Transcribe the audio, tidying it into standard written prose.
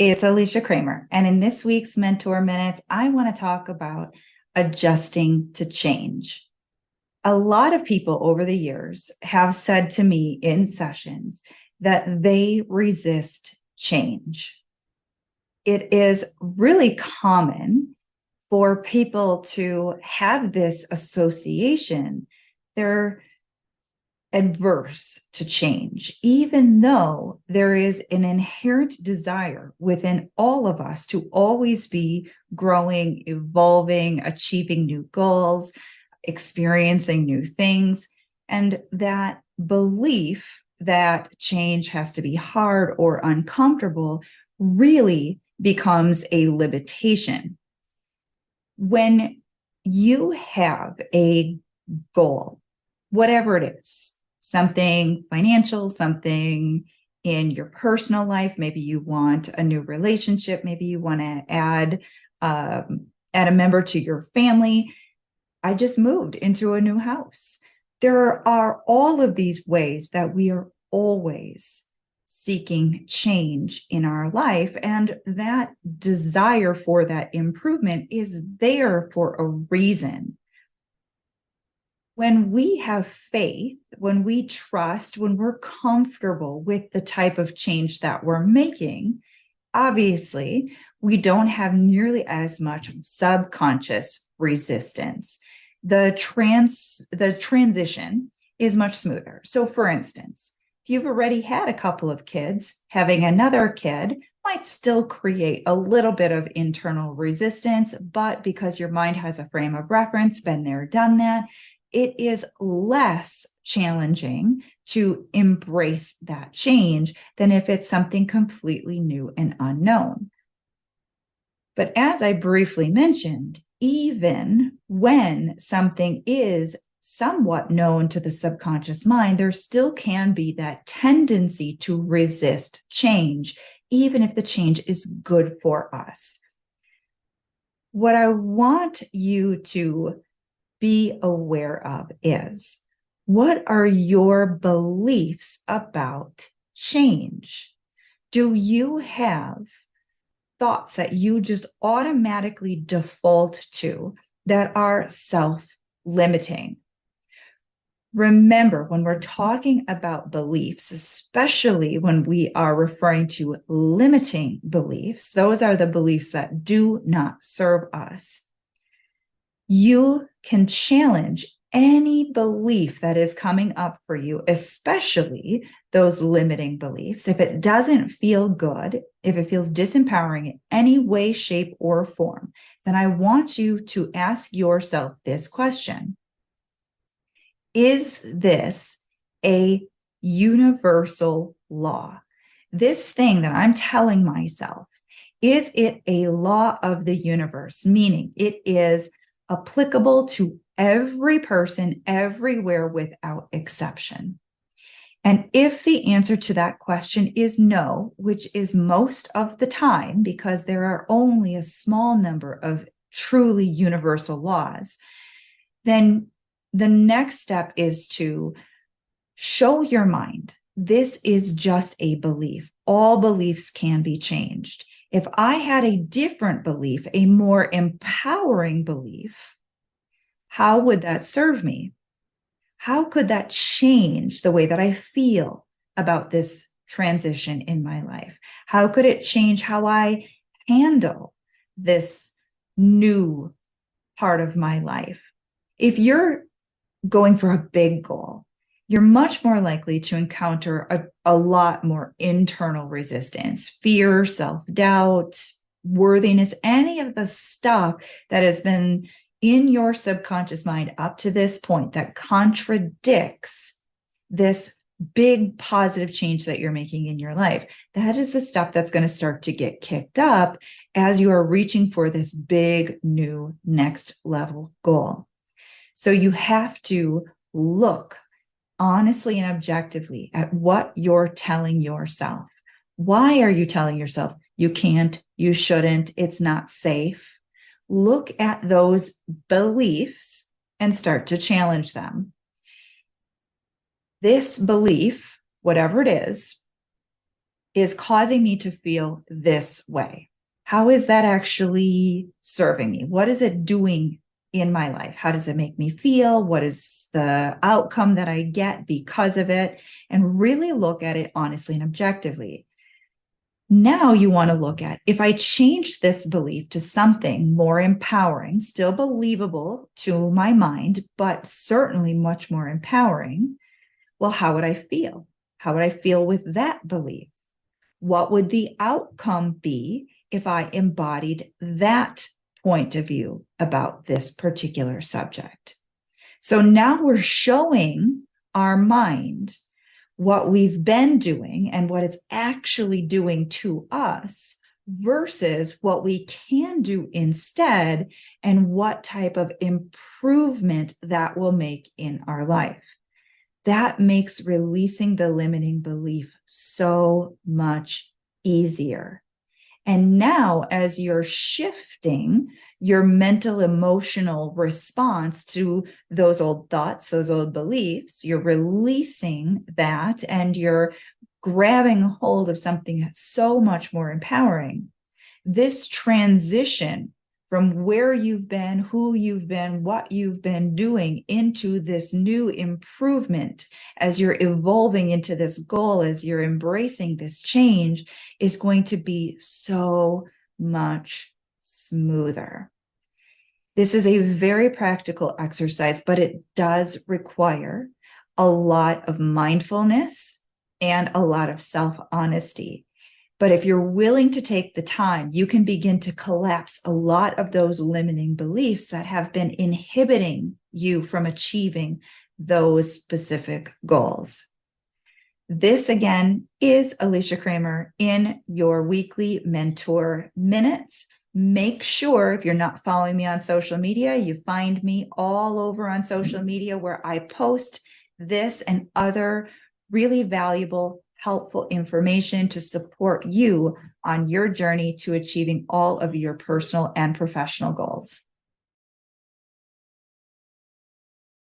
It's Alicia Cramer. And in this week's Mentor Minutes, I want to talk about adjusting to change. A lot of people over the years have said to me in sessions that they resist change. It is really common for people to have this association. They're adverse to change, even though there is an inherent desire within all of us to always be growing, evolving, achieving new goals, experiencing new things. And that belief that change has to be hard or uncomfortable really becomes a limitation. When you have a goal, whatever it is, something financial, something in your personal life. Maybe you want a new relationship. Maybe you want to add a member to your family. I just moved into a new house. There are all of these ways that we are always seeking change in our life. And that desire for that improvement is there for a reason. When we have faith, when we trust, when we're comfortable with the type of change that we're making, obviously, we don't have nearly as much subconscious resistance. The transition is much smoother. So, for instance, if you've already had a couple of kids, having another kid might still create a little bit of internal resistance, but because your mind has a frame of reference, been there, done that, it is less challenging to embrace that change than if it's something completely new and unknown. But as I briefly mentioned, even when something is somewhat known to the subconscious mind, there still can be that tendency to resist change, even if the change is good for us. What I want you to be aware of is, what are your beliefs about change? Do you have thoughts that you just automatically default to that are self-limiting? Remember, when we're talking about beliefs, especially when we are referring to limiting beliefs, those are the beliefs that do not serve us. You can challenge any belief that is coming up for you, especially those limiting beliefs. If it doesn't feel good, if it feels disempowering in any way, shape, or form, then I want you to ask yourself this question. Is this a universal law? This thing that I'm telling myself, is it a law of the universe? Meaning it is applicable to every person, everywhere, without exception. And if the answer to that question is no, which is most of the time, because there are only a small number of truly universal laws, then the next step is to show your mind this is just a belief. All beliefs can be changed. If I had a different belief, a more empowering belief, how would that serve me? How could that change the way that I feel about this transition in my life? How could it change how I handle this new part of my life? If you're going for a big goal, you're much more likely to encounter a lot more internal resistance, fear, self-doubt, worthiness, any of the stuff that has been in your subconscious mind up to this point that contradicts this big positive change that you're making in your life. That is the stuff that's going to start to get kicked up as you are reaching for this big new next level goal. So you have to look honestly and objectively at what you're telling yourself. Why are you telling yourself you can't, you shouldn't, it's not safe? Look at those beliefs and start to challenge them. This belief, whatever it is, is causing me to feel this way. How is that actually serving me? What is it doing in my life? How does it make me feel? What is the outcome that I get because of it? And really look at it honestly and objectively. Now you want to look at, if I change this belief to something more empowering, still believable to my mind, but certainly much more empowering, well, how would I feel? How would I feel with that belief? What would the outcome be if I embodied that point of view about this particular subject? So now we're showing our mind what we've been doing and what it's actually doing to us versus what we can do instead and what type of improvement that will make in our life. That makes releasing the limiting belief so much easier. And now, as you're shifting your mental, emotional response to those old thoughts, those old beliefs, you're releasing that and you're grabbing hold of something that's so much more empowering. This transition from where you've been, who you've been, what you've been doing into this new improvement as you're evolving into this goal, as you're embracing this change, is going to be so much smoother. This is a very practical exercise, but it does require a lot of mindfulness and a lot of self-honesty. But if you're willing to take the time, you can begin to collapse a lot of those limiting beliefs that have been inhibiting you from achieving those specific goals. This, again, is Alicia Cramer in your weekly Mentor Minutes. Make sure, if you're not following me on social media, you find me all over on social media where I post this and other really valuable, helpful information to support you on your journey to achieving all of your personal and professional goals.